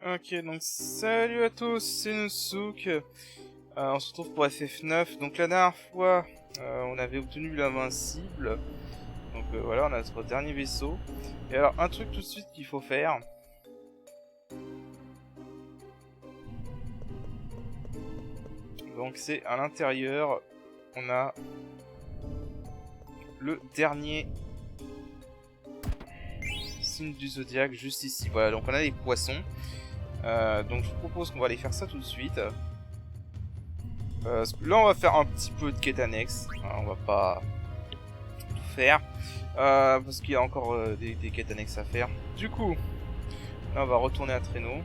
Ok, donc salut à tous, c'est Noussouk. On se retrouve pour FF9. Donc la dernière fois, on avait obtenu l'invincible. Donc voilà, on a notre dernier vaisseau. Et alors, un truc tout de suite qu'il faut faire. Donc c'est à l'intérieur, on a le dernier signe du zodiaque juste ici. Voilà, donc on a les poissons. Donc je vous propose qu'on va aller faire ça tout de suite. Là on va faire un petit peu de quête annexe, hein, on va pas tout faire, parce qu'il y a encore des quêtes annexes à faire. Du coup, là on va retourner à Traîneau.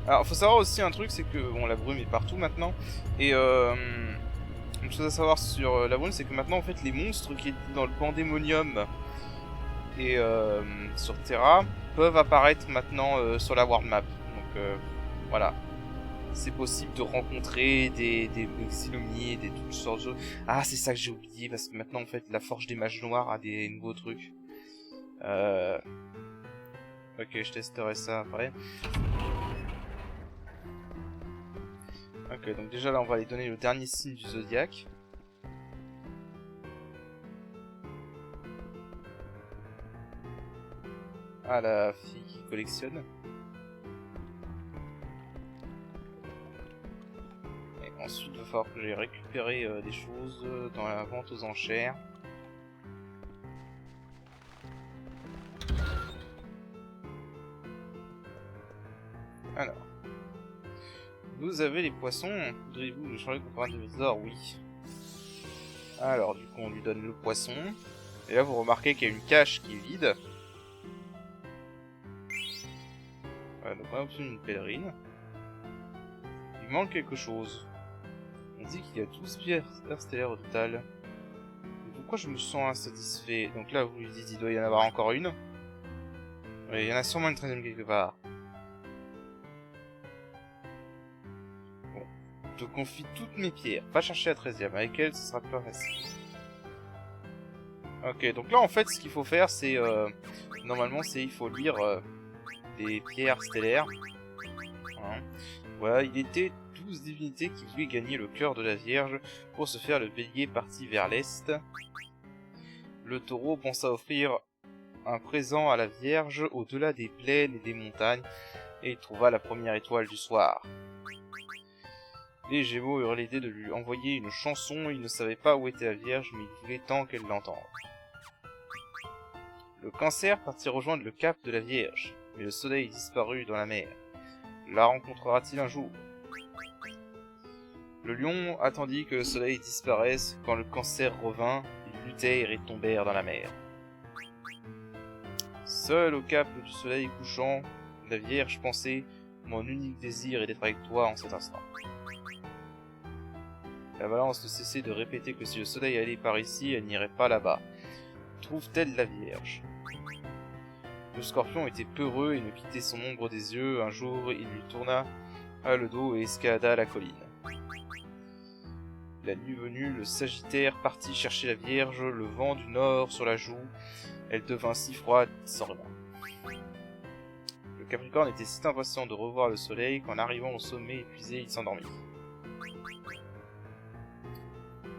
Alors faut savoir aussi un truc, c'est que bon, la brume est partout maintenant, et une chose à savoir sur la brume, c'est que maintenant en fait les monstres qui étaient dans le Pandémonium et sur Terra peuvent apparaître maintenant sur la world map. Donc voilà. C'est possible de rencontrer des xylomies, des toutes sortes de choses. Ah, c'est ça que j'ai oublié, parce que maintenant, en fait, la Forge des Mages Noirs a des nouveaux trucs. Ok, je testerai ça après. Ok, donc déjà là, on va aller donner le dernier signe du Zodiaque. À la fille qui collectionne. Ensuite, il va falloir que j'aille récupérer des choses dans la vente aux enchères. Alors. Vous avez les poissons. Voudriez-vous le changer contre un de mes ors? Oui. Alors, du coup, on lui donne le poisson. Et là, vous remarquez qu'il y a une cache qui est vide. Voilà, donc on a obtenu une pèlerine. Il manque quelque chose. On dit qu'il y a 12 pierres stellaires au total. Mais pourquoi je me sens insatisfait? Donc là, vous lui dites qu'il doit y en avoir encore une. Oui, il y en a sûrement une 13e quelque part. Bon. Je confie toutes mes pierres. Va chercher la 13e. Avec elle, ce sera plus facile. Ok, donc là, en fait, ce qu'il faut faire, c'est... normalement, c'est il faut lire des pierres stellaires. Hein. Voilà, il était 12 divinités qui voulaient gagner le cœur de la Vierge. Pour ce faire, le bélier partit vers l'est. Le taureau pensa offrir un présent à la Vierge au-delà des plaines et des montagnes, et il trouva la première étoile du soir. Les Gémeaux eurent l'idée de lui envoyer une chanson. Ils ne savaient pas où était la Vierge, mais ils voulaient tant qu'elle l'entende. Le Cancer partit rejoindre le cap de la Vierge, mais le soleil disparut dans la mer. La rencontrera-t-il un jour? Le Lion attendit que le soleil disparaisse. Quand le Cancer revint, ils luttèrent et tombèrent dans la mer. Seul au cap du soleil couchant, la Vierge pensait « Mon unique désir est d'être avec toi en cet instant. » La Balance ne cessait de répéter que si le soleil allait par ici, elle n'irait pas là-bas. Trouve-t-elle la Vierge? Le Scorpion était peureux et ne quittait son ombre des yeux. Un jour, il lui tourna le dos et escalada la colline. La nuit venue, le Sagittaire partit chercher la Vierge, le vent du nord sur la joue. Elle devint si froide, sans remords. Le Capricorne était si impatient de revoir le soleil qu'en arrivant au sommet épuisé, il s'endormit.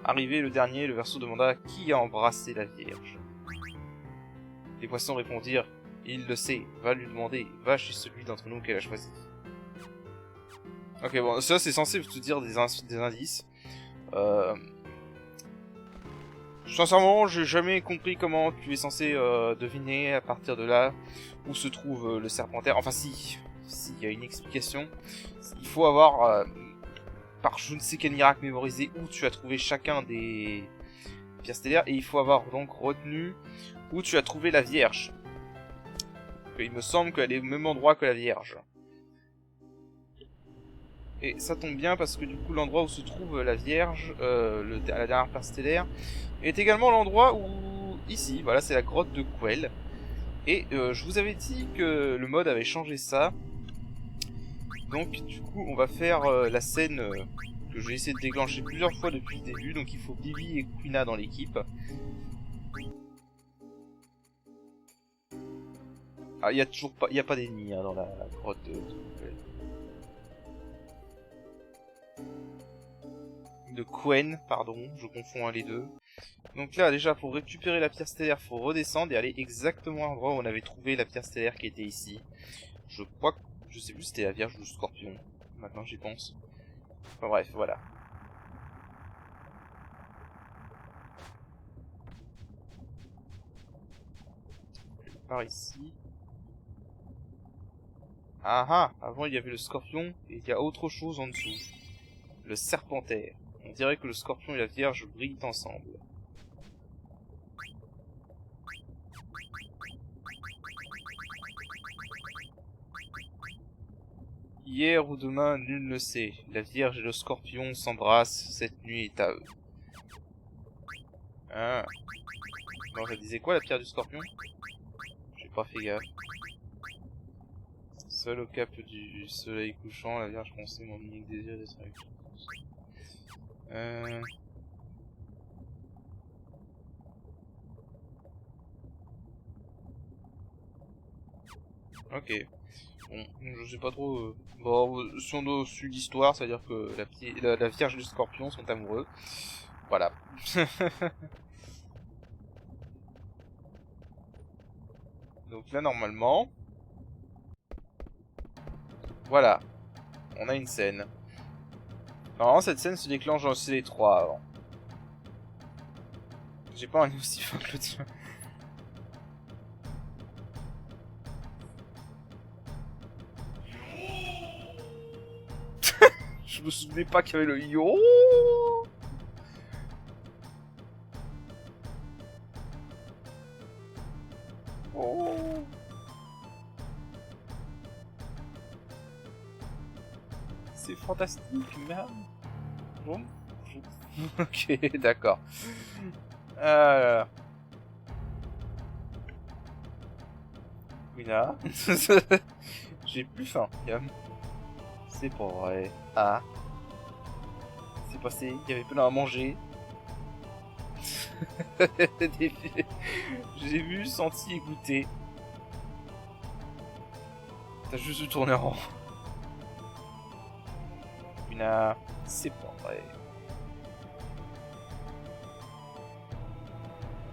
Arrivé le dernier, le Verseau demanda qui a embrassé la Vierge. Les Poissons répondirent « Il le sait, va lui demander, va chez celui d'entre nous qu'elle a choisi. » Ok, bon, ça c'est censé te dire des indices. Sincèrement, j'ai jamais compris comment tu es censé deviner à partir de là où se trouve le Serpentaire. Enfin si, il y a une explication. Il faut avoir, par je ne sais quel miracle mémorisé, où tu as trouvé chacun des pierres stellaires. Et il faut avoir donc retenu où tu as trouvé la Vierge. Il me semble qu'elle est au même endroit que la Vierge. Et ça tombe bien parce que du coup l'endroit où se trouve la Vierge, la dernière pierre stellaire, est également l'endroit où, ici, voilà, c'est la grotte de Quell. Et je vous avais dit que le mode avait changé ça. Donc du coup on va faire la scène que j'ai essayé de déclencher plusieurs fois depuis le début. Donc il faut Bibi et Quina dans l'équipe. Ah, il y a toujours pas, il y a pas d'ennemis hein, dans la grotte de Quen, pardon, je confonds les deux. Donc là, déjà, pour récupérer la pierre stellaire, faut redescendre et aller exactement à l'endroit où on avait trouvé la pierre stellaire qui était ici. Je crois que, je sais plus si c'était la Vierge ou le Scorpion. Maintenant, j'y pense. Enfin bref, voilà. Par ici. Ah ah, avant il y avait le Scorpion et il y a autre chose en dessous. Le Serpentaire. On dirait que le Scorpion et la Vierge brillent ensemble. Hier ou demain, nul ne sait. La Vierge et le Scorpion s'embrassent, cette nuit est à eux. Ah. Non, ça disait quoi la pierre du Scorpion? J'ai pas fait gaffe. Seul au cap du soleil couchant, la Vierge pensait mon unique désir d'être avec toi. Ok. Bon, je sais pas trop... Bon, si on doit suivre l'histoire, c'est-à-dire que la Vierge et le Scorpion sont amoureux. Voilà. Donc là, normalement... Voilà. On a une scène. Normalement, cette scène se déclenche dans le CD3 avant. J'ai pas un nez aussi fin que le tien. Je me souvenais pas qu'il y avait le yo. Oh. C'est fantastique, merde. Bon. Ok, d'accord. Wina. J'ai plus faim, Yam. C'est pas vrai. Ah. C'est passé, il y avait plein à manger. J'ai vu, senti et goûté. T'as juste dû tourner en rond. Wina. C'est pas vrai.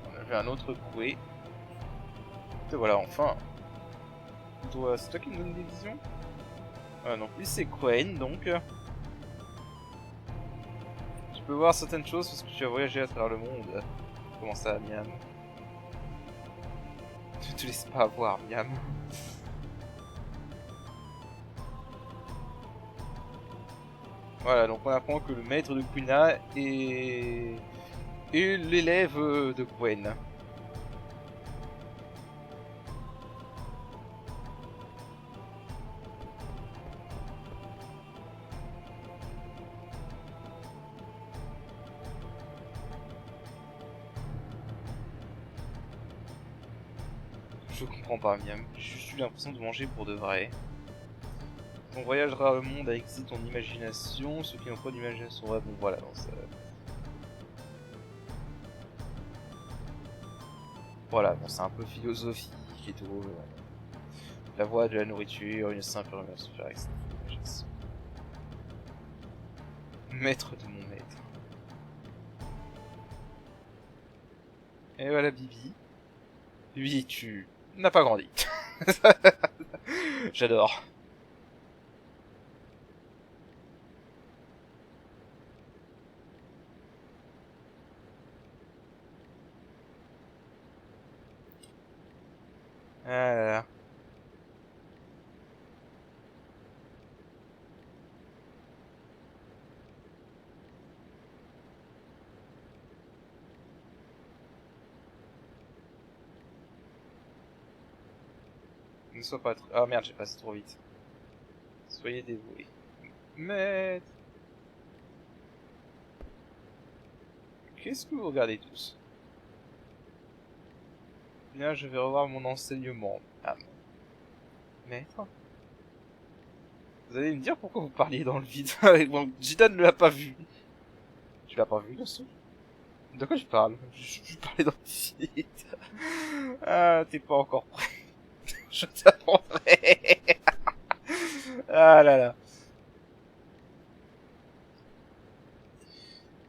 On avait un autre coué. Et voilà, enfin. C'est toi qui me donne des visions? Ah non, lui c'est Quen, donc... Tu peux voir certaines choses parce que tu as voyagé à travers le monde. Comment ça, Miam? Ne te laisse pas avoir, Miam. Voilà, donc on apprend que le maître de Quina est l'élève de Quen. Je comprends pas, Miam. J'ai juste eu l'impression de manger pour de vrai. On voyagera le monde avec ton imagination, ceux qui n'ont pas d'imagination. Ouais, bon voilà, non, ça... Voilà, bon, c'est un peu philosophique et tout. La voie de la nourriture, une simple remercie faire avec maître de mon maître. Et voilà Bibi. Bibi, tu n'as pas grandi. J'adore. Ah là là. Ne sois pas trop... Ah merde, j'ai passé trop vite. Soyez dévoués. Maître. Qu'est-ce que vous regardez tous? Bien, je vais revoir mon enseignement. Ah, maître. Vous allez me dire pourquoi vous parliez dans le vide. Bon, Jitan ne l'a pas vu. Tu l'as pas vu, le son? De quoi je parle? Je parlais dans le vide. Ah, t'es pas encore prêt. Je t'apprendrai. Ah là là.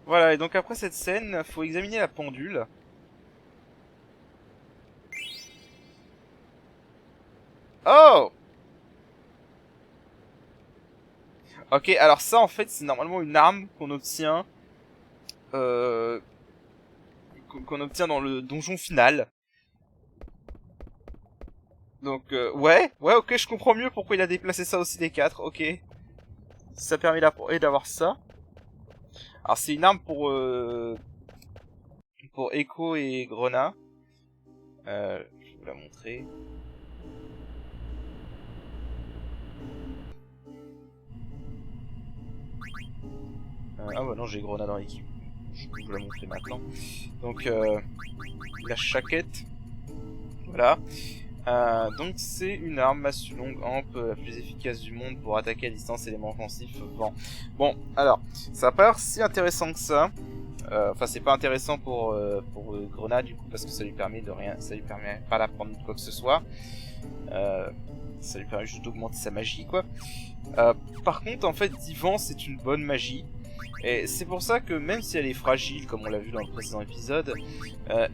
Voilà, et donc après cette scène, faut examiner la pendule. Oh! Ok, alors ça en fait c'est normalement une arme qu'on obtient euh, qu'on obtient dans le donjon final. Donc ouais, ok, je comprends mieux pourquoi il a déplacé ça aussi des 4, ok. Ça permet d'avoir ça. Alors c'est une arme pour Echo et Grena. Je vais vous la montrer. Ah bah non, j'ai Grena dans l'équipe. Je vais vous la montrer maintenant. Donc la chaquette. Voilà. Donc c'est une arme masse longue amp, la plus efficace du monde pour attaquer à distance éléments offensifs vent. Bon, alors, ça a pas l'air si intéressant que ça. Enfin, c'est pas intéressant pour Grenade du coup parce que ça lui permet de rien, ça lui permet pas d'apprendre quoi que ce soit. Ça lui permet juste d'augmenter sa magie quoi. Par contre, en fait, Divan c'est une bonne magie. Et c'est pour ça que même si elle est fragile, comme on l'a vu dans le précédent épisode,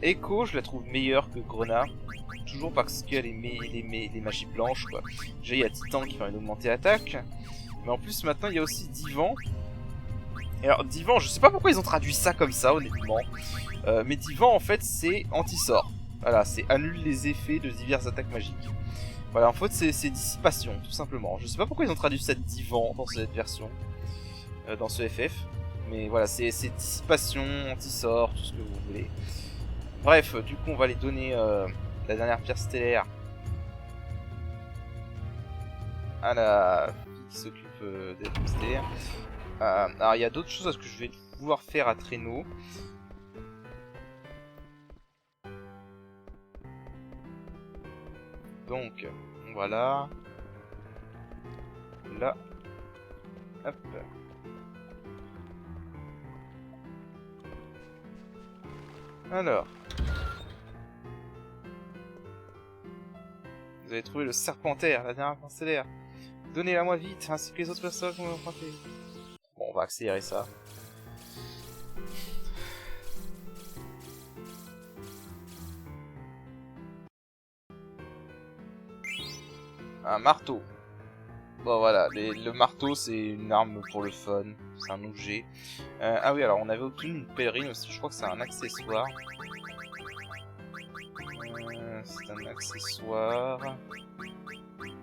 Echo je la trouve meilleure que Grenade. Toujours parce qu'elle est les magies blanches quoi. Déjà il y a Titan qui permet d'augmenter l'attaque. Mais en plus maintenant il y a aussi Divan. Et alors Divan, je sais pas pourquoi ils ont traduit ça comme ça honnêtement. Mais Divan en fait c'est anti-sort. Voilà, c'est annule les effets de diverses attaques magiques. Voilà, en fait c'est dissipation tout simplement. Je sais pas pourquoi ils ont traduit cette Divan dans cette version. Dans ce FF. Mais voilà, c'est dissipation, anti-sort, tout ce que vous voulez. Bref, du coup on va les donner la dernière pierre stellaire à la fille qui s'occupe des pierres stellaires. Alors il y a d'autres choses que je vais pouvoir faire à traîneau. Donc voilà. Là. Hop. Alors. Vous avez trouvé le serpentaire, la dernière pierre stellaire. Donnez-la moi vite, ainsi que les autres personnes qu'on va emprunter. Bon, on va accélérer ça. Un marteau. Bon voilà, le marteau c'est une arme pour le fun, c'est un objet. Ah oui, alors on avait obtenu une pèlerine aussi, je crois que c'est un accessoire. C'est un accessoire.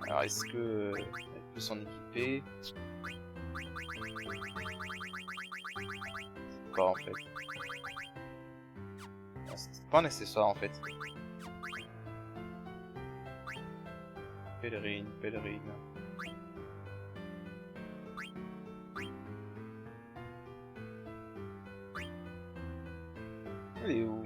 Alors est-ce que elle peut s'en équiper? Pas en fait. C'est pas un accessoire en fait. Pèlerine, pèlerine. Elle est où?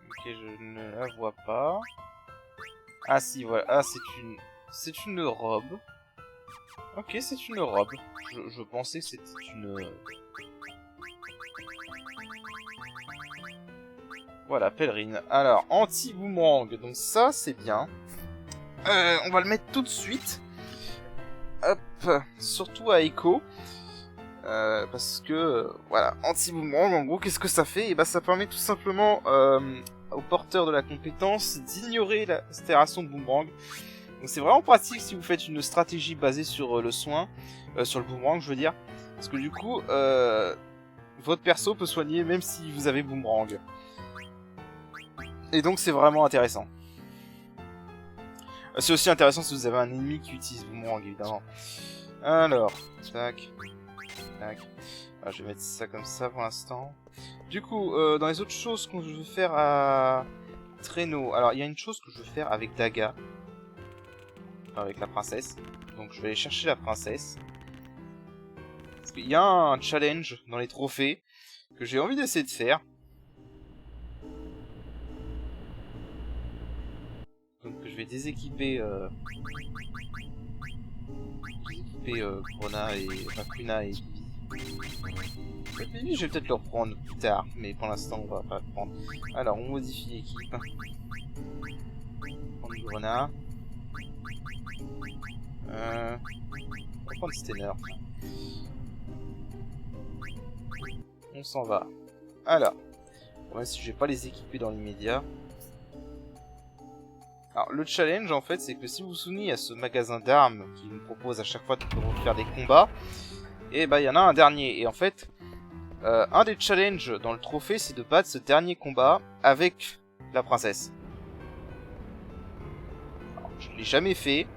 Ok, je ne la vois pas. Ah si, voilà. Ah, c'est une robe. Ok, c'est une robe. Je pensais que c'était une... Voilà, pèlerine. Alors, anti-boomerang. Donc ça, c'est bien. On va le mettre tout de suite. Hop. Surtout à Echo. Parce que, voilà, anti-boomerang, en gros, qu'est-ce que ça fait? Et bah, ça permet tout simplement au porteur de la compétence d'ignorer la stération de boomerang. Donc c'est vraiment pratique si vous faites une stratégie basée sur le soin, sur le boomerang, je veux dire. Parce que du coup, votre perso peut soigner même si vous avez boomerang. Et donc c'est vraiment intéressant. C'est aussi intéressant si vous avez un ennemi qui utilise boomerang, évidemment. Alors, tac, tac. Alors, je vais mettre ça comme ça pour l'instant. Du coup, dans les autres choses que je veux faire à traîneau, alors il y a une chose que je veux faire avec Daga. Enfin, avec la princesse. Donc je vais aller chercher la princesse. Parce qu'il y a un challenge dans les trophées que j'ai envie d'essayer de faire. Donc je vais déséquiper Grona et Kuna et Vivi. Je vais peut-être le reprendre plus tard, mais pour l'instant on va pas le prendre. Alors on modifie l'équipe. On prend Grona. On va prendre Stenner. On s'en va. Alors, même si je vais pas les équiper dans l'immédiat. Alors le challenge en fait c'est que si vous vous souvenez, il y a ce magasin d'armes qui nous propose à chaque fois de faire des combats. Et bah il y en a un dernier. Et en fait, un des challenges dans le trophée c'est de battre ce dernier combat avec la princesse. Alors, je l'ai jamais fait.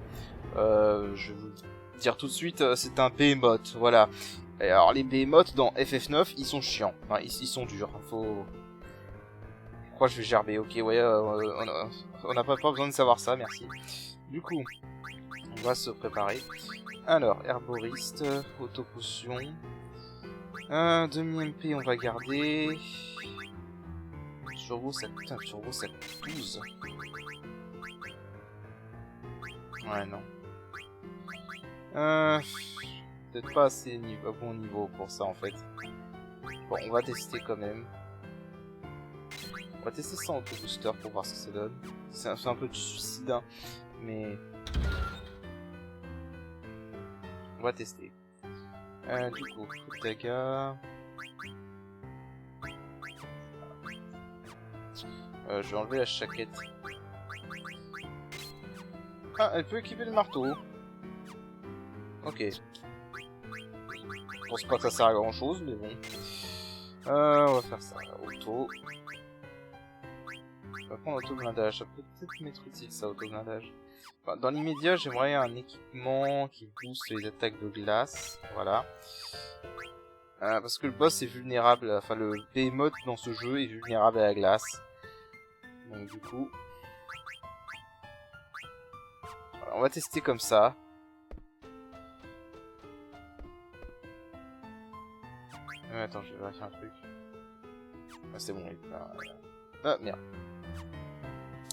Je vais vous le dire tout de suite, c'est un behemoth, voilà. Et alors les behemoths dans FF9 ils sont chiants, enfin ils sont durs, faut... Je crois que je vais gerber, ok, ouais, on n'a pas besoin de savoir ça, merci. Du coup, on va se préparer. Alors, herboriste, auto-potion. Demi-MP, on va garder. Turbo, ça coûte 12. Ouais, non. Peut-être pas assez à bon niveau pour ça, en fait. Bon, on va tester quand même. On va tester sans auto-booster pour voir ce que ça donne. C'est un peu de suicide, hein, mais... On va tester. Du coup, Futaga... je vais enlever la chaquette. Ah, elle peut équiper le marteau. Ok. Je pense pas que ça sert à grand chose, mais bon. On va faire ça. Auto. Je vais prendre auto-blindage. Ça peut peut-être m'être utile ça, auto-blindage. Enfin, dans l'immédiat, j'aimerais un équipement qui booste les attaques de glace. Voilà. Parce que le boss est vulnérable. Enfin, le behemoth dans ce jeu est vulnérable à la glace. Donc, du coup. Voilà, on va tester comme ça. Attends, je vais vérifier un truc. Ah, c'est bon, il... Ah, merde.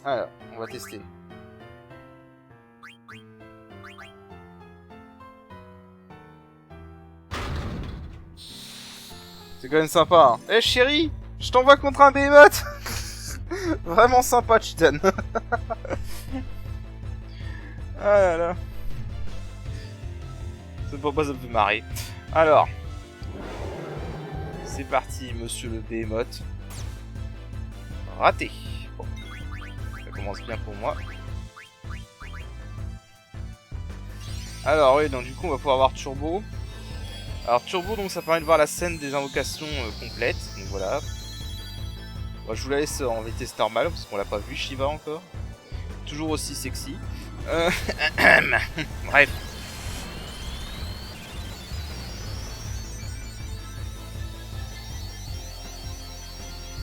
Alors, on va tester. C'est quand même sympa, hein. Eh, chérie, je t'envoie contre un behemoth. Vraiment sympa, Chitan. Ah là là. C'est pas ça me fait marrer. Alors... C'est parti, monsieur le behemoth. Raté. Bon. Ça commence bien pour moi. Alors oui, donc du coup on va pouvoir avoir Turbo. Alors Turbo, donc ça permet de voir la scène des invocations complète. Donc voilà. Bon, je vous la laisse en vitesse normale parce qu'on l'a pas vu Shiva encore. Toujours aussi sexy. Bref.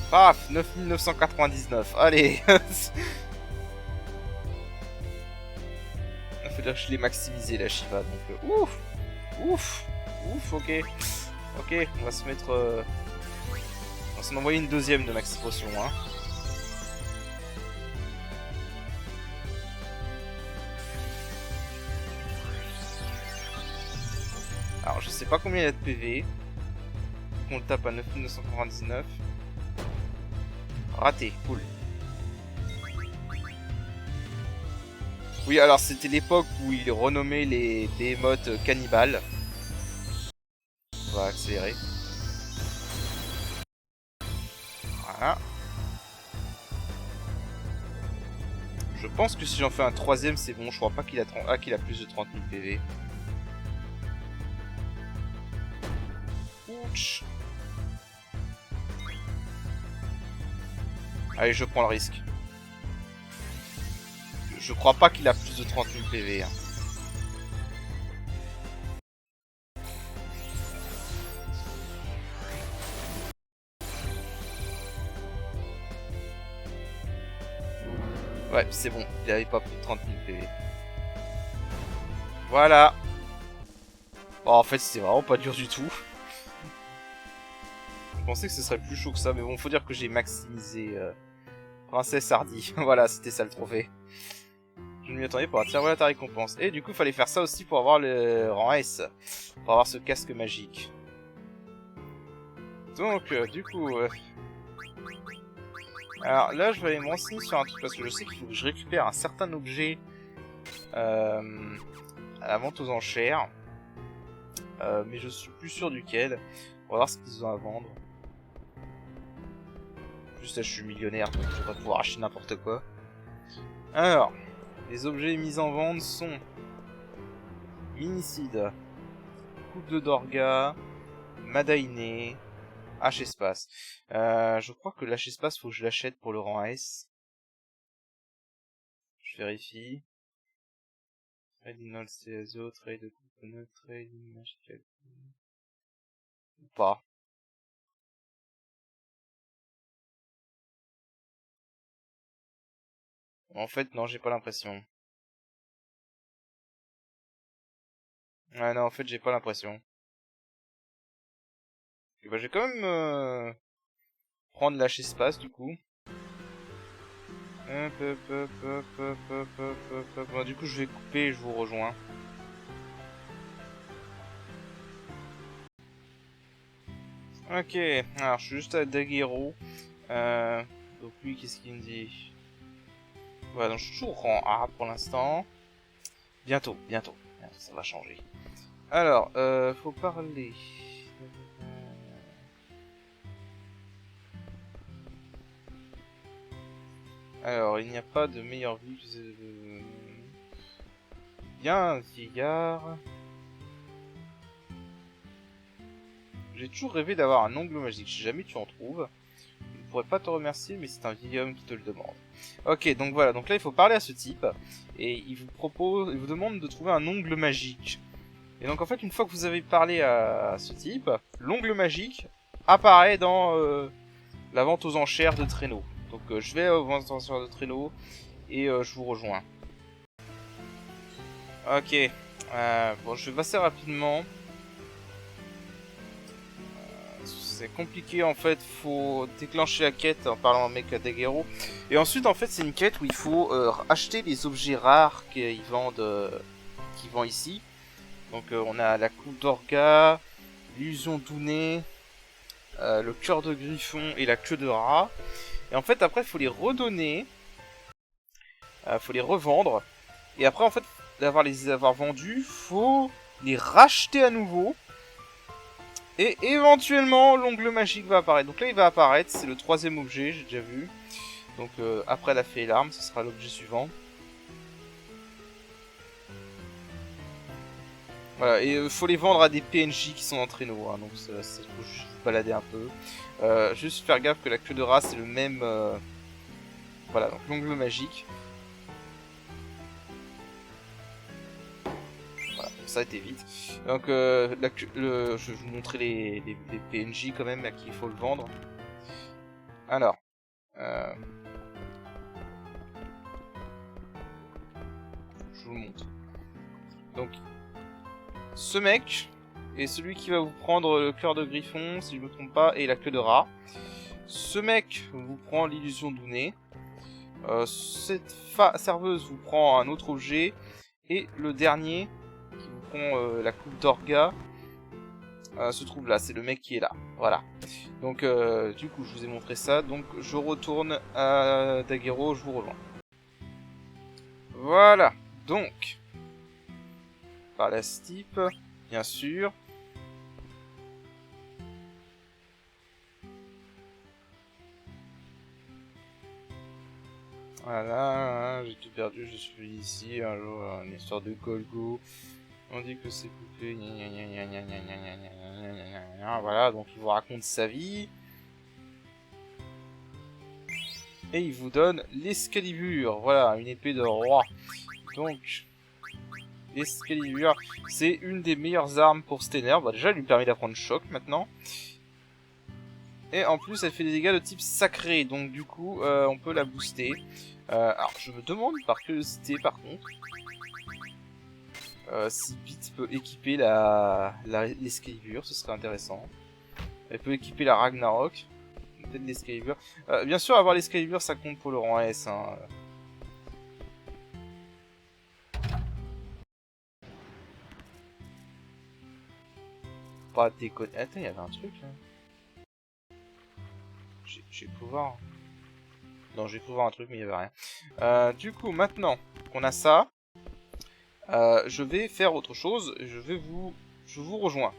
Paf, 9999, allez. Il faut dire que je l'ai maximisé la Shiva, donc ouf, ok. Ok, on va se mettre... On va s'en envoyer une deuxième de Maxi Potion, hein. Alors, je sais pas combien il y a de PV. On le tape à 9999. Raté, cool. Oui, alors c'était l'époque où il renommait les behemoths cannibales. On va accélérer. Voilà. Je pense que si j'en fais un troisième, c'est bon. Je crois pas qu'il a, qu'il a plus de 30 000 PV. Ouch. Allez, je prends le risque. Je crois pas qu'il a plus de 30 000 PV. Hein. Ouais, c'est bon. Il avait pas plus de 30 000 PV. Voilà. Bon, en fait, c'était vraiment pas dur du tout. Je pensais que ce serait plus chaud que ça, mais bon, faut dire que j'ai maximisé Princesse Hardy. Voilà, c'était ça le trophée. Je m'y attendais pour tirer voilà ta récompense. Et du coup, il fallait faire ça aussi pour avoir le rang S. Pour avoir ce casque magique. Donc, du coup... alors là, je vais aller me renseigner sur un truc parce que je sais qu'il faut que je récupère un certain objet à la vente aux enchères. Mais je suis plus sûr duquel. On va voir ce qu'ils ont à vendre. Juste là, je suis millionnaire, donc je vais pouvoir acheter n'importe quoi. Alors, les objets mis en vente sont Minicide, Coupe de Dorga, Madaine, H-Espace. Je crois que l'H-Espace, faut que je l'achète pour le rang S. Je vérifie. Trade in all CSO, trade de component, trade in magical. Ou pas. En fait, non, j'ai pas l'impression. Ouais, non, en fait, j'ai pas l'impression. Et bah, je vais quand même prendre l'H-Espace, du coup. Hop, hop, hop, hop, hop, hop, hop, hop, hop. Bon, du coup, je vais couper et je vous rejoins. Ok, alors je suis juste à Daguerreau. Donc lui, qu'est-ce qu'il me dit? Voilà, donc je suis toujours rang A pour l'instant. Bientôt, ça va changer. Alors, faut parler. Alors, il n'y a pas de meilleure vue que... Bien, vieillard. J'ai toujours rêvé d'avoir un ongle magique, si jamais tu en trouves. Je ne pourrais pas te remercier, mais c'est un vieil homme qui te le demande. Ok, donc voilà, donc là il faut parler à ce type, et il vous demande de trouver un ongle magique. Et donc en fait, une fois que vous avez parlé à ce type, l'ongle magique apparaît dans la vente aux enchères de traîneaux. Donc je vais aux ventes aux enchères de traîneaux, et je vous rejoins. Ok, bon je vais passer rapidement. C'est compliqué en fait, faut déclencher la quête en parlant au mec à Daguerreau. Et ensuite en fait c'est une quête où il faut acheter les objets rares qu'ils vendent ici. Donc on a la coupe d'Orga, l'illusion d'Ouné, le cœur de griffon et la queue de rat. Et en fait après il faut les redonner, faut les revendre. Et après en fait d'avoir les avoir vendus, faut les racheter à nouveau. Et éventuellement, l'ongle magique va apparaître. Donc là, il va apparaître. C'est le troisième objet, j'ai déjà vu. Donc après la fée et l'arme, ce sera l'objet suivant. Voilà, et faut les vendre à des PNJ qui sont en traîneau. Hein, donc ça faut juste vous balader un peu. Juste faire gaffe que la queue de rat, c'est le même... Voilà, donc l'ongle magique. Voilà, ça a été vite. Donc je vais vous montrer les PNJ quand même à qui il faut le vendre. Alors... je vous le montre. Donc, ce mec est celui qui va vous prendre le cœur de griffon, si je me trompe pas, et la queue de rat. Ce mec vous prend l'illusion d'Ouné. Cette serveuse vous prend un autre objet. Et le dernier, qui vous prend la coupe d'Orga, se trouve là. C'est le mec qui est là. Voilà. Donc, du coup, je vous ai montré ça. Donc, je retourne à Daguerreau, je vous rejoins. Voilà. Donc, par la type, bien sûr. Voilà, j'ai tout perdu, je suis ici, un jour, une histoire de Golgo. On dit que c'est coupé, voilà, donc il vous raconte sa vie. Et il vous donne l'Escalibur, voilà, une épée de roi. Donc, l'Escalibur, c'est une des meilleures armes pour Stener. Bah, déjà, elle lui permet d'apprendre choc maintenant. Et en plus, elle fait des dégâts de type sacré, donc du coup, on peut la booster. Alors, je me demande par curiosité, par contre, si Beat peut équiper l'Escalibur, ce serait intéressant. Elle peut équiper la Ragnarok, peut-être l'Escalibur. Bien sûr, avoir l'Escalibur, ça compte pour le rang S. Hein. pas déconner. Attends, il y avait un truc là. J'ai cru voir. Non, j'ai cru voir un truc, mais il y avait rien. Du coup, maintenant qu'on a ça, je vais faire autre chose. Je vous rejoins.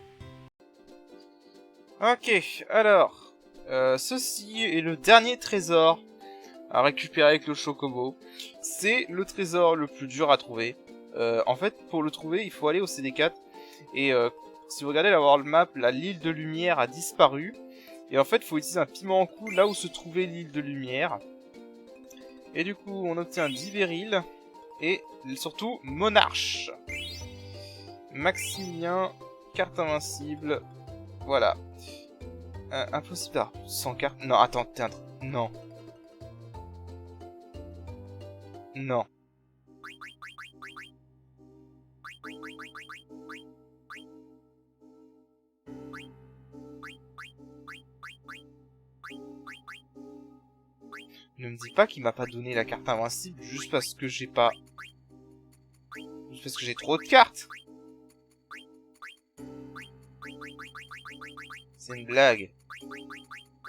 Ok, alors, ceci est le dernier trésor à récupérer avec le Chocobo. C'est le trésor le plus dur à trouver. En fait, pour le trouver, il faut aller au CD4. Et si vous regardez la world map, l'île de lumière a disparu. Et en fait, il faut utiliser un piment en coup là où se trouvait l'île de lumière. Et du coup, on obtient 10 Beryl. Et surtout, Monarche. Maximilien, carte invincible. Voilà. Impossible d'avoir 100 cartes. Non, attends, t'es un... Non. Non. Ne me dis pas qu'il m'a pas donné la carte invincible juste parce que j'ai pas... Juste parce que j'ai trop de cartes. C'est une blague.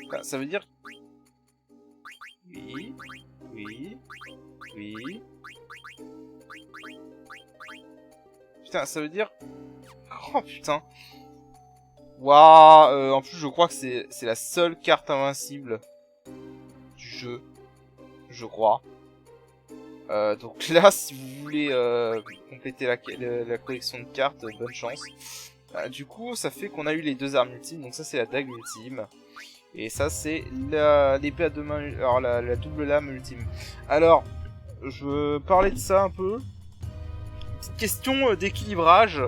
Enfin, ça veut dire... Oui. Oui. Oui. Putain, ça veut dire... Oh putain. Waouh, en plus je crois que c'est la seule carte invincible du jeu. Je crois. Donc là, si vous voulez compléter la collection de cartes, bonne chance. Du coup, ça fait qu'on a eu les deux armes ultimes. Donc ça, c'est la dague ultime. Et ça, c'est l'épée à deux mains... Alors, la double lame ultime. Alors, je parlais de ça un peu. Petite question d'équilibrage.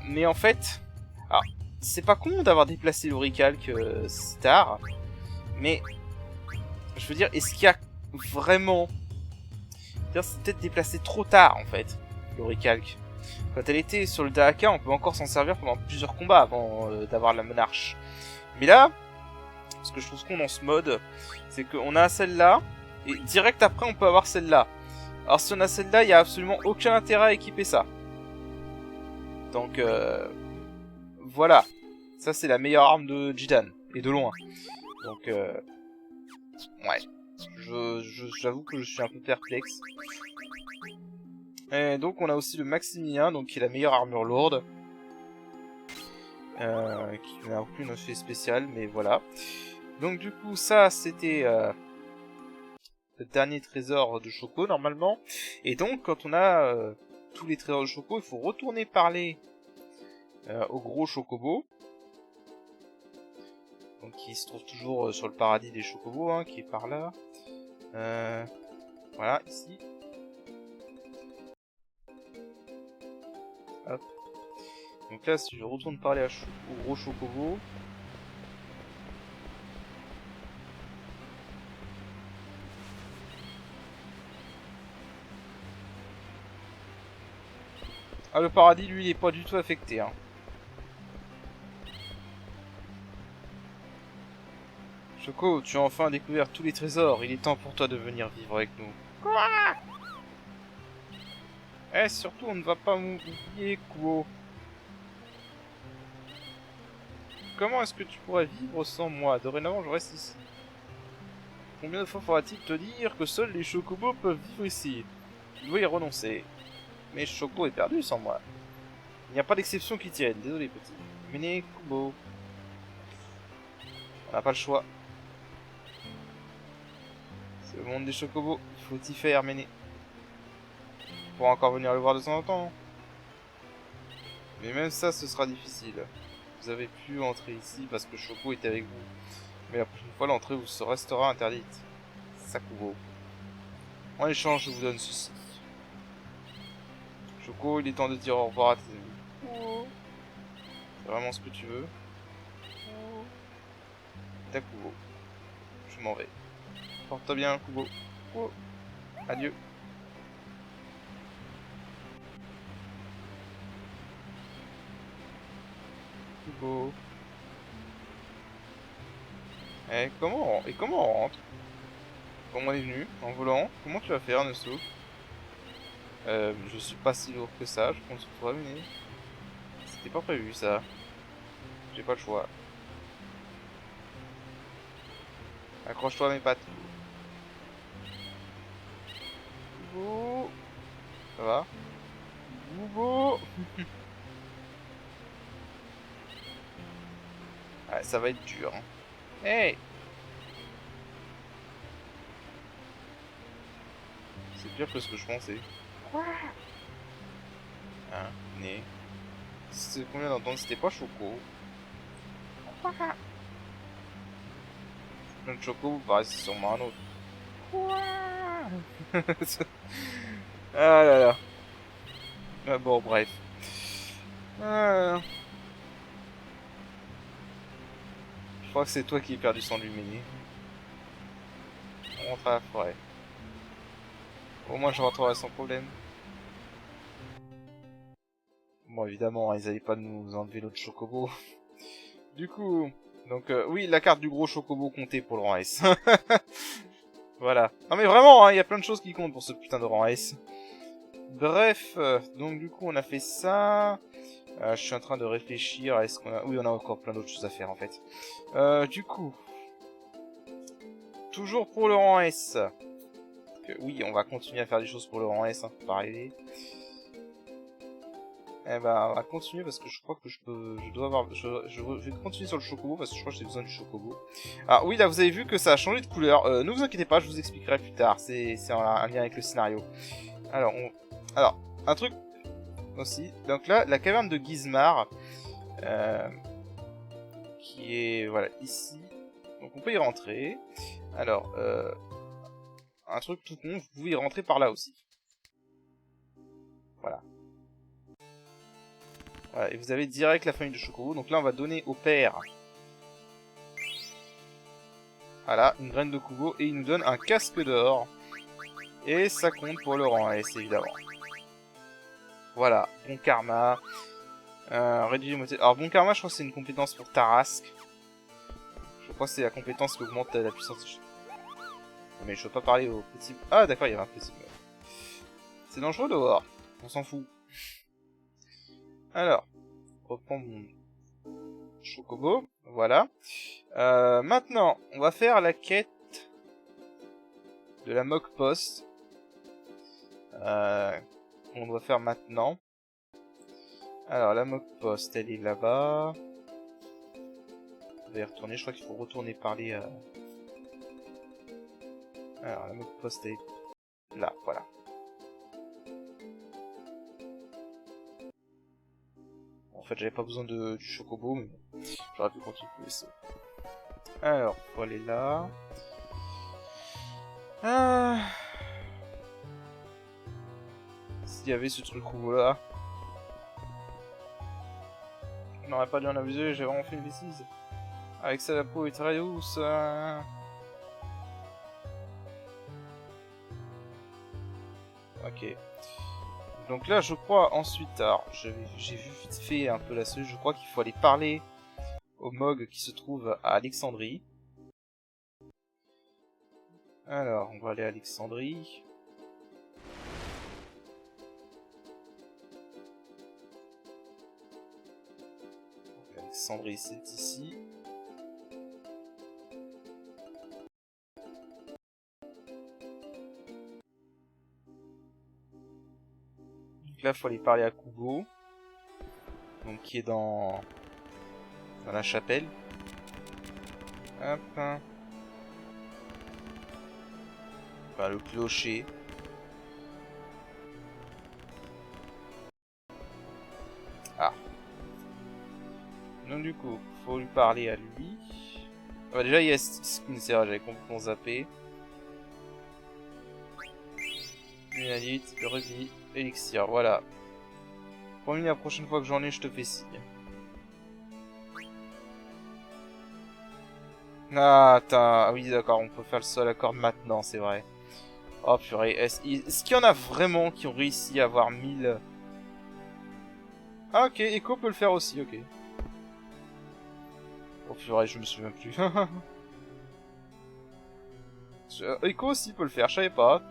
Mais en fait... Alors, c'est pas con d'avoir déplacé l'oricalque si tard. Mais... Je veux dire, est-ce qu'il y a vraiment... C'est peut-être déplacé trop tard, en fait, l'oricalque. Quand elle était sur le Dahaka, on peut encore s'en servir pendant plusieurs combats avant d'avoir la monarche. Mais là, ce que je trouve con dans ce mode, c'est qu'on a celle-là, et direct après, on peut avoir celle-là. Alors si on a celle-là, il n'y a absolument aucun intérêt à équiper ça. Donc, voilà. Ça, c'est la meilleure arme de Jidan, et de loin. Donc, ouais. J'avoue que je suis un peu perplexe. Et donc on a aussi le Maximilien, donc qui est la meilleure armure lourde. Qui n'a aucun effet spécial, mais voilà. Donc du coup ça c'était le dernier trésor de Choco normalement. Et donc quand on a tous les trésors de Choco, il faut retourner parler au gros Chocobo. Donc qui se trouve toujours sur le paradis des Chocobos, hein, qui est par là. Voilà, ici. Hop. Donc là, si je retourne parler au gros Chocobo... Ah, le paradis, lui, il est pas du tout affecté, hein. Choco, tu as enfin découvert tous les trésors. Il est temps pour toi de venir vivre avec nous. Quoi? Eh, surtout, on ne va pas m'oublier, Kuo. Comment est-ce que tu pourrais vivre sans moi? Dorénavant, je reste ici. Combien de fois faudra-t-il te dire que seuls les Chocobos peuvent vivre ici? Tu dois y renoncer. Mais Choco est perdu sans moi. Il n'y a pas d'exception qui tienne. Désolé, petit. Menez, Kubo. On n'a pas le choix. C'est le monde des Chocobos. Il faut y faire, Méné. On pourra encore venir le voir de temps en temps. Mais même ça, ce sera difficile. Vous avez pu entrer ici parce que Choco était avec vous. Mais la prochaine fois, l'entrée vous restera interdite. Sakubo. En échange, je vous donne ceci. Choco, il est temps de dire au revoir à tes amis. C'est vraiment ce que tu veux. Takubo. Je m'en vais. Porte-toi bien, Kubo. Adieu. Kubo. Comment on rentre? Comment on est venu? En volant? Comment tu vas faire, Nesu? Je suis pas si lourd que ça, je pense que tu pourras mener. C'était pas prévu, ça. J'ai pas le choix. Accroche-toi à mes pattes. Boubo. Ça va? Boubo. Ouais, ça va être dur. Hein. Hey! C'est pire que ce que je pensais. Hein, né. C'est combien d'entendre? C'était pas Choco. Plein de Choco, vous paraissez sûrement un autre. Ah là là. Ah bon, bref. Ah, je crois que c'est toi qui ai perdu son luminé. On rentre à la forêt. Au moins je rentrerai sans problème. Bon évidemment, ils allaient pas nous enlever l'autre chocobo. Du coup, donc oui, la carte du gros chocobo comptait pour le rang S. Voilà. Non mais vraiment, il y a plein de choses qui comptent pour ce putain de rang S. Bref, donc du coup on a fait ça. Je suis en train de réfléchir à est-ce qu'on a... Oui, on a encore plein d'autres choses à faire en fait. Du coup, toujours pour le rang S. Oui, on va continuer à faire des choses pour le rang S, hein, faut pas rêver. Eh ben, on va continuer parce que je crois que je dois avoir, je vais continuer sur le chocobo parce que je crois que j'ai besoin du chocobo. Ah oui, là vous avez vu que ça a changé de couleur. Ne vous inquiétez pas, je vous expliquerai plus tard. C'est un lien avec le scénario. Alors, un truc aussi. Donc là, la caverne de Gizmar, qui est voilà ici. Donc on peut y rentrer. Alors, un truc tout con, vous pouvez y rentrer par là aussi. Voilà. Voilà, et vous avez direct la famille de Chocobo. Donc là, on va donner au père. Voilà, une graine de Kubo. Et il nous donne un casque d'or. Et ça compte pour le rang S, évidemment. Voilà, bon karma. Réduire les moitiés. Alors, bon karma, je crois que c'est une compétence pour Tarasque. Je crois que c'est la compétence qui augmente la puissance. Mais je peux pas parler au petit... Ah, d'accord, il y avait un petit... C'est dangereux dehors. On s'en fout. Alors, reprends mon Chocobo. Voilà. Maintenant, on va faire la quête de la mock post. On doit faire maintenant. Alors, la mock post, elle est là-bas. On va y retourner. Je crois qu'il faut retourner parler à... Alors, la mock post est là, voilà. En fait, j'avais pas besoin du chocobo, mais bon, j'aurais pu continuer ça. Alors, faut aller là. S'il y avait ce truc rouge là, je n'aurais pas dû en abuser, j'ai vraiment fait une bêtise. Avec ça, la peau est très douce. Ok. Donc là, je crois ensuite, alors j'ai vu vite fait un peu la suite, je crois qu'il faut aller parler au Mog qui se trouve à Alexandrie. Alors, on va aller à Alexandrie. Alexandrie, c'est ici. Donc là, il faut aller parler à Kubo. Donc, qui est dans la chapelle. Hop. Enfin, le clocher. Ah. Donc du coup, faut lui parler à lui. Ah, déjà, il y a Skinser, j'avais complètement zappé. Lunalite, Ruby, Elixir, voilà. Promis, la prochaine fois que j'en ai, je te fais signe. Ah, attends, ah oui, d'accord, on peut faire le sol à corde maintenant, c'est vrai. Oh purée, est-ce qu'il y en a vraiment qui ont réussi à avoir 1000... Ah ok, Echo peut le faire aussi, ok. Oh purée, je me souviens plus. Echo aussi peut le faire, je savais pas.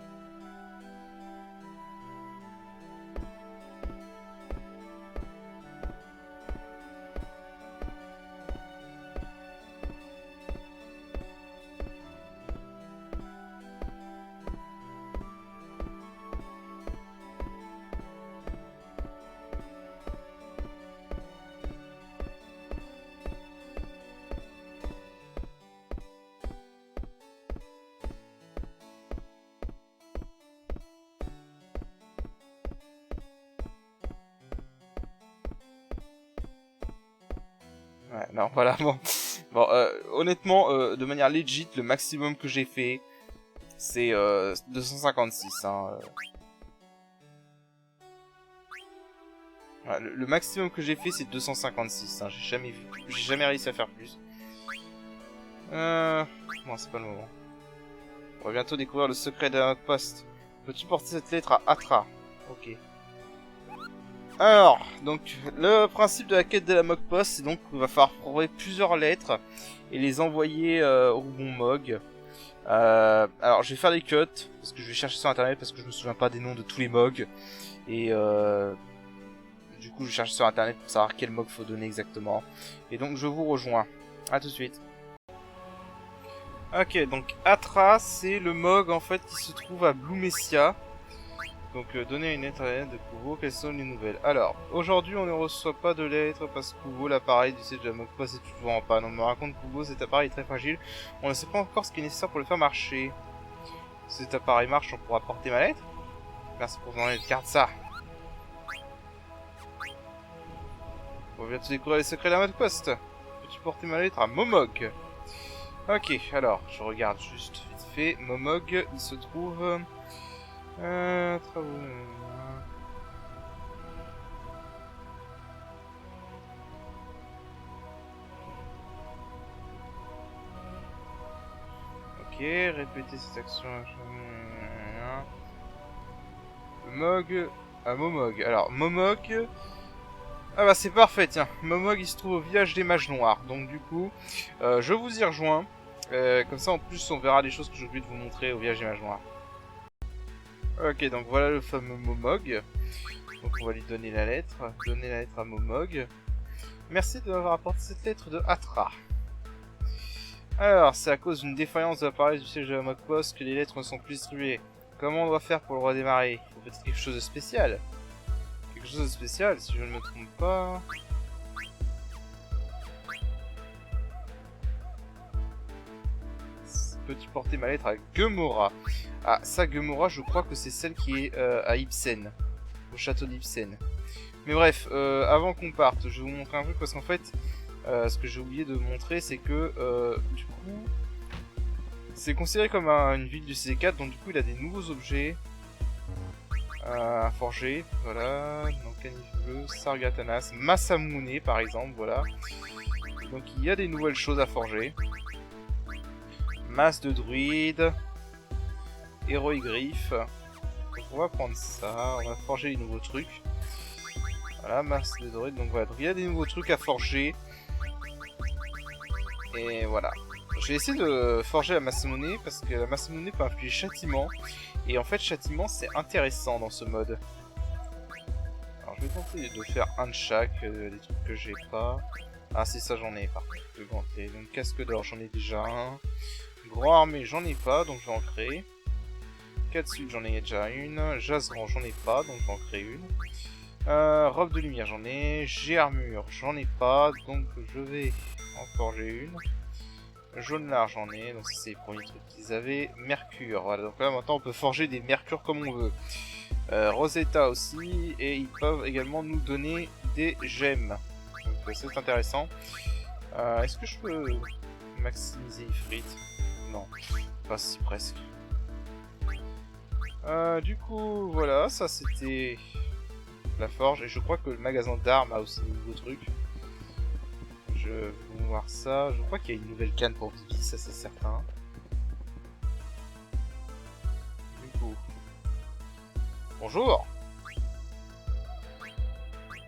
non, voilà, bon. Bon, honnêtement, de manière legit, le maximum que j'ai fait, c'est 256, hein. Voilà, le maximum que j'ai fait, c'est 256, hein. J'ai jamais réussi à faire plus. Bon, c'est pas le moment. On va bientôt découvrir le secret de la poste. Peux-tu porter cette lettre à Atra? Ok. Alors, donc, le principe de la quête de la Mog Post, c'est donc qu'il va falloir trouver plusieurs lettres et les envoyer au bon Mog. Alors, je vais faire des cuts, parce que je vais chercher sur internet, parce que je me souviens pas des noms de tous les Mog. Et du coup, je cherche sur internet pour savoir quel Mog faut donner exactement. Et donc, je vous rejoins. A tout de suite. Ok, donc Atra, c'est le Mog en fait qui se trouve à Blue Messia. Donc donner une lettre à l'aide de Kubo, quelles sont les nouvelles? Alors, aujourd'hui on ne reçoit pas de lettres parce que Kubo, l'appareil du siège de la Mog Post est toujours en panne. On me raconte Kubo, cet appareil est très fragile. On ne sait pas encore ce qui est nécessaire pour le faire marcher. Si cet appareil marche, on pourra porter ma lettre? Merci pour ton aide, garde ça. On va bientôt découvrir les secrets de la Mog Post. Peux-tu porter ma lettre à Momog? Ok, alors, je regarde juste vite fait. Momog, il se trouve... travaux... Ok, répéter cette action... Momog... à Momog. Alors, Momog... Ah bah c'est parfait, tiens. Momog, il se trouve au village des mages noirs. Donc du coup, je vous y rejoins. Comme ça, en plus, on verra les choses que j'ai oublié de vous montrer au village des mages noirs. Ok, donc voilà le fameux Momog. Donc on va lui donner la lettre. Donner la lettre à Momog. Merci de m'avoir apporté cette lettre de Atra. Alors, c'est à cause d'une défaillance de l'appareil du siège de la Mog Post que les lettres ne sont plus distribuées. Comment on doit faire pour le redémarrer? Il faut peut-être quelque chose de spécial. Quelque chose de spécial, si je ne me trompe pas... Peux-tu porter ma lettre à Gemora? Ah, ça, Gemora, je crois que c'est celle qui est à Ibsen. Au château d'Ibsen. Mais bref, avant qu'on parte, je vais vous montrer un truc parce qu'en fait, ce que j'ai oublié de montrer, c'est que, du coup, c'est considéré comme une ville du C4, donc du coup, il a des nouveaux objets à forger. Voilà, donc Canifleux, Sargatanas, Masamune par exemple, voilà. Donc il y a des nouvelles choses à forger. Masse de druides, héroïgriffe. Donc on va prendre ça, on va forger les nouveaux trucs. Voilà, masse de druides, donc voilà, donc il y a des nouveaux trucs à forger. Et voilà. J'ai essayé de forger la Masamune parce que la Masamune peut infliger châtiment. Et en fait, châtiment c'est intéressant dans ce mode. Alors je vais tenter de faire un de chaque, des trucs que j'ai pas. Ah c'est ça, j'en ai par contre, le gantelet. Donc casque d'or, j'en ai déjà un. Grand armée, j'en ai pas, donc je vais en créer. Katsu, j'en ai déjà une. Jazran, j'en ai pas, donc je vais en créer une. Robe de lumière, j'en ai. J'ai armure, j'en ai pas, donc je vais en forger une. Jaune large, j'en ai, donc c'est les premiers trucs qu'ils avaient. Mercure, voilà, donc là maintenant on peut forger des mercures comme on veut. Rosetta aussi, et ils peuvent également nous donner des gemmes. Donc c'est intéressant. Est-ce que je peux maximiser Ifrit? Non, pas si presque. Du coup, voilà, ça c'était la forge. Et je crois que le magasin d'armes a aussi de nouveaux trucs. Je vais voir ça. Je crois qu'il y a une nouvelle canne pour Bibi, ça c'est certain. Du coup... Bonjour.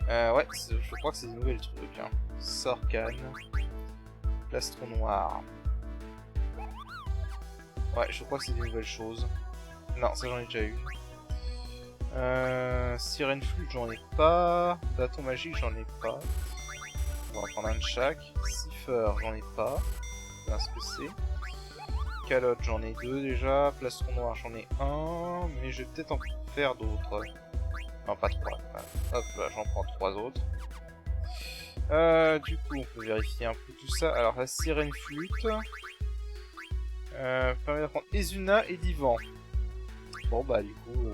Ouais, je crois que c'est des nouvelles trucs. Hein. Sort canne. Plastron noir. Ouais, je crois que c'est des nouvelles choses. Non, ça j'en ai déjà eu. Sirène flûte, j'en ai pas. Bâton magique, j'en ai pas. On va en prendre un de chaque. Cipher, j'en ai pas. On va voir ce que c'est. Calotte, j'en ai deux déjà. Plastron noir, j'en ai un. Mais je vais peut-être en faire d'autres. Non, pas trois. Hop, là, j'en prends trois autres. Du coup, on peut vérifier un peu tout ça. Alors, la sirène flûte permet d'apprendre Izuna et Divan. Bon, bah, du coup,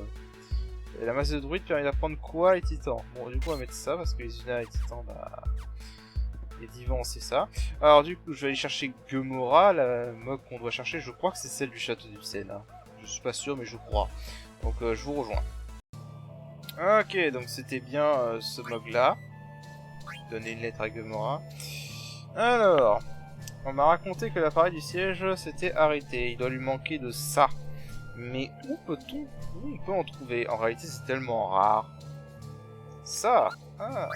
la masse de druide permet d'apprendre quoi et Titan. Bon, du coup, on va mettre ça parce que Izuna et Titan, bah, Et Divan, c'est ça. Alors du coup, je vais aller chercher Gemora, la mob qu'on doit chercher. Je crois que c'est celle du château d'Ibsen. Hein. Je suis pas sûr, mais je crois. Donc je vous rejoins. Ok, donc c'était bien ce mog-là. Donner une lettre à Gemora. Alors, on m'a raconté que l'appareil du siège s'était arrêté. Il doit lui manquer de ça. Mais où on peut en trouver? En réalité, c'est tellement rare. Ça. Ah.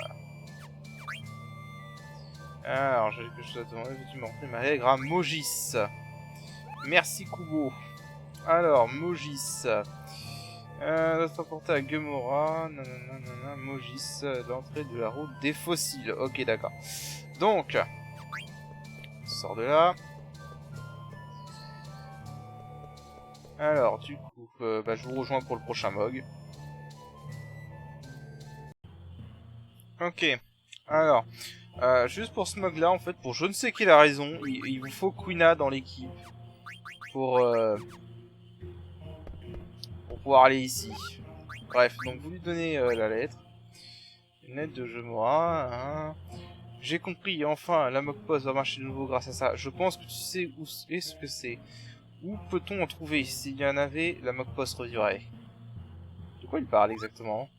Alors, j'ai quelque chose à te demander. Veux-tu m'en ma lettre à Mogis? Merci Kubo. Alors, Mogis. Transporté à Gemora. Nanana, Mogis. L'entrée de la route des fossiles. Ok, d'accord. Donc, on sort de là. Alors, du coup, je vous rejoins pour le prochain MOG. Ok. Alors, juste pour ce MOG-là, en fait, pour je ne sais quelle raison, il vous faut Quina dans l'équipe pour pouvoir aller ici. Bref, donc vous lui donnez la lettre. Une lettre de Gemora. Hein. J'ai compris, enfin, la MOG Post va marcher de nouveau grâce à ça. Je pense que tu sais où est ce que c'est. Où peut-on en trouver? S'il y en avait, la MOG Post revivrait. De quoi il parle exactement?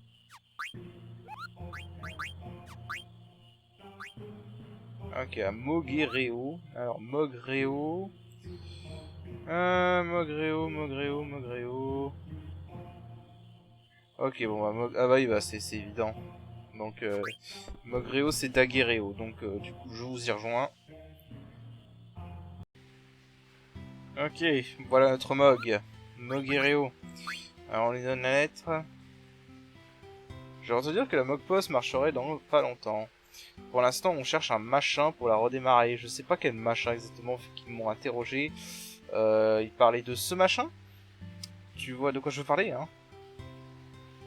Ok, à Moguereo. Alors, Mogreo. Mogreo. Ok, bon, ah bah oui, bah c'est évident. Donc, Mogreo, c'est Daguerreo. Donc, du coup, je vous y rejoins. Ok, voilà notre Mog. Moguereo. Alors, on lui donne la lettre. J'ai entendu dire que la Mog Post marcherait dans pas longtemps. Pour l'instant, on cherche un machin pour la redémarrer. Je sais pas quel machin exactement, vu qu'ils m'ont interrogé. Ils parlaient de ce machin? Tu vois de quoi je veux parler, hein?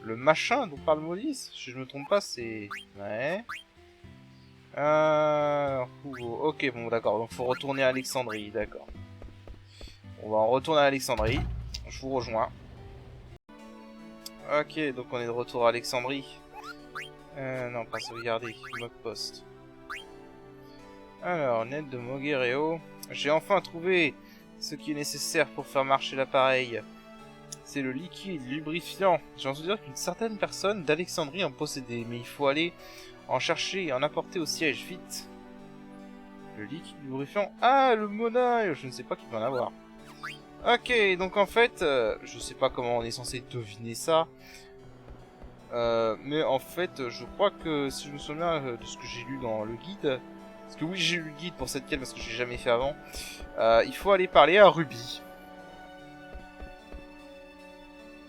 Le machin dont parle Maudis? Si je me trompe pas, c'est... Ouais... Ok, bon, d'accord. Donc, faut retourner à Alexandrie, d'accord. On va en retourner à Alexandrie. Je vous rejoins. Ok, donc on est de retour à Alexandrie. Non, pas sauvegarder. Mog post. Alors, net de Moguereo. J'ai enfin trouvé ce qui est nécessaire pour faire marcher l'appareil. C'est le liquide lubrifiant. J'ai entendu dire qu'une certaine personne d'Alexandrie en possédait, mais il faut aller en chercher et en apporter au siège, vite. Le liquide lubrifiant. Ah, le monaille. Je ne sais pas qui peut en avoir. Ok, donc en fait, je sais pas comment on est censé deviner ça. Mais en fait, je crois que si je me souviens de ce que j'ai lu dans le guide, parce que oui, j'ai lu le guide pour cette quête parce que j'ai jamais fait avant, il faut aller parler à Ruby.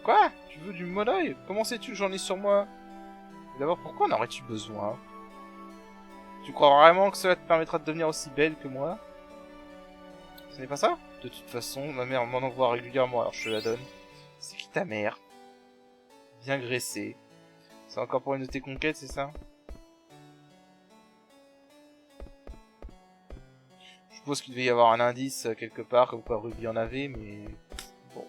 Quoi? Tu veux du monoï? Comment sais-tu que j'en ai sur moi? D'abord, pourquoi en aurais-tu besoin? Tu crois vraiment que cela te permettra de devenir aussi belle que moi? Ce n'est pas ça? De toute façon, ma mère m'en envoie régulièrement, alors je te la donne. C'est qui ta mère? Bien graissée. C'est encore pour une de tes conquêtes, c'est ça? Je suppose qu'il devait y avoir un indice quelque part, comme quoi Ruby en avait, mais... Bon.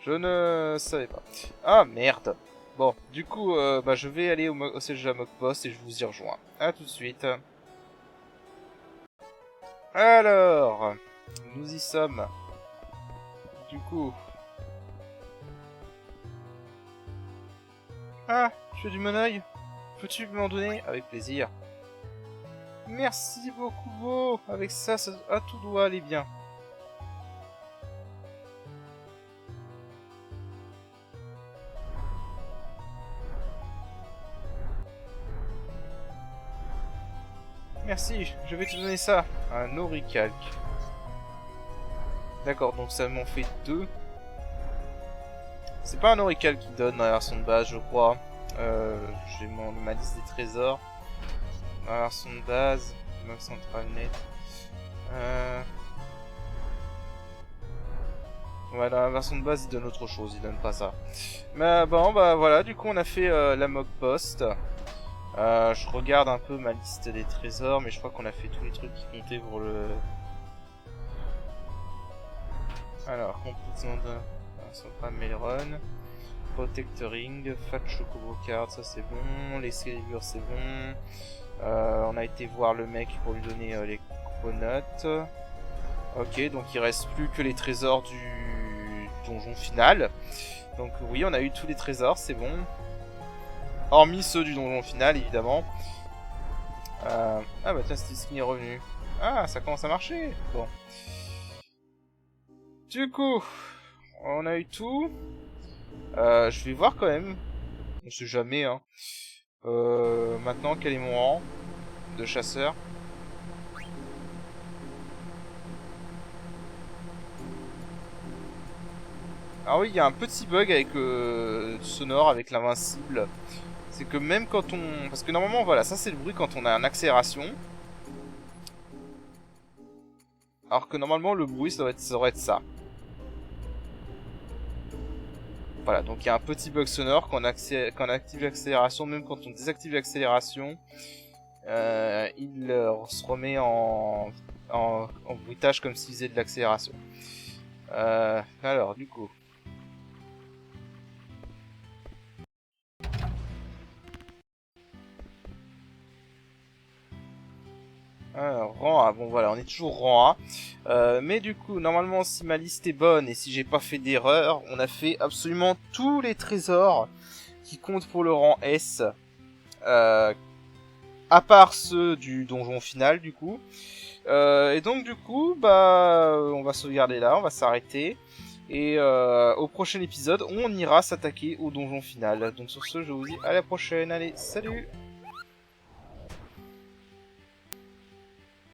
Je ne savais pas. Ah, merde. Bon, du coup, je vais aller au siège de la Mog Post et je vous y rejoins. A tout de suite. Alors, nous y sommes. Du coup... Ah, tu as du monoeil? Peux-tu m'en donner? Avec plaisir. Merci beaucoup, Beau. Avec ça, tout doit aller bien. Merci, je vais te donner ça. Un oricalque. D'accord, donc ça m'en fait 2. C'est pas un oricalque qui donne dans la version de base, je crois. J'ai ma liste des trésors. Dans la version de base, Mog Central Net. Ouais, dans la version de base, il donne autre chose, il donne pas ça. Mais bon, voilà, du coup, on a fait la Mog Post. Je regarde un peu ma liste des trésors, mais je crois qu'on a fait tous les trucs qui comptaient pour le... Alors, complètement de... Central Mailrun. Protectoring, Fat Chocobo Card, ça c'est bon. Les Excalibur, c'est bon. On a été voir le mec pour lui donner les coconuts. Ok, donc il reste plus que les trésors du donjon final. Donc oui, on a eu tous les trésors, c'est bon. Hormis ceux du donjon final, évidemment. Ah bah tiens, Stisky est revenu. Ah, ça commence à marcher. Bon. Du coup, on a eu tout. Je vais voir quand même. On sait jamais, hein. Maintenant, quel est mon rang de chasseur? Ah oui, il y a un petit bug avec sonore, avec l'invincible. C'est que même quand on... Parce que normalement, voilà, ça c'est le bruit quand on a une accélération. Alors que normalement, le bruit, ça devrait être ça. Voilà, donc il y a un petit bug sonore quand on active l'accélération, même quand on désactive l'accélération. Il se remet en bruitage comme s'il faisait de l'accélération. Alors, du coup... Alors, rang A, bon voilà, on est toujours rang A. Mais du coup, normalement, si ma liste est bonne et si j'ai pas fait d'erreur, on a fait absolument tous les trésors qui comptent pour le rang S. À part ceux du donjon final, du coup. Et donc, du coup, bah, on va sauvegarder là, on va s'arrêter. Et au prochain épisode, on ira s'attaquer au donjon final. Donc sur ce, je vous dis à la prochaine. Allez, salut!